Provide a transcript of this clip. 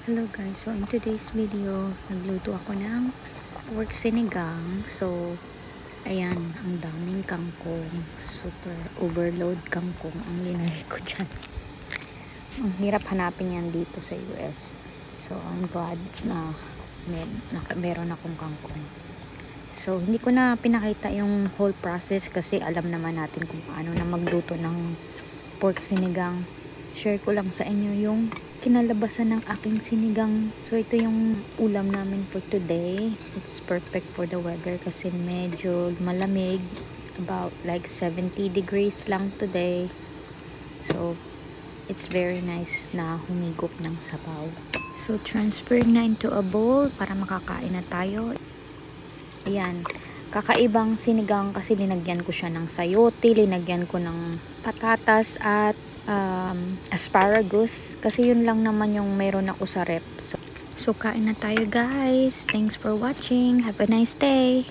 Hello guys, so in today's video, nagluto ako ng pork sinigang. So, ayan, ang daming kangkong. Super overload kangkong ang linagay ko dyan. Ang hirap hanapin yan dito sa US. So, I'm glad na meron akong kangkong. So, hindi ko na pinakita yung whole process kasi alam naman natin kung paano na magluto ng pork sinigang. Share ko lang sa inyo yung kinalabasan ng aking sinigang. So ito yung ulam namin for today. It's perfect for the weather kasi medyo malamig, about like 70 degrees lang today. So it's very nice na humigop ng sabaw. So transferring na into a bowl para makakain na tayo. Ayan, kakaibang sinigang kasi linagyan ko siya ng sayote, linagyan ko ng patatas at asparagus kasi yun lang naman yung meron ako sa rep. So kain na tayo guys. Thanks for watching. Have a nice day.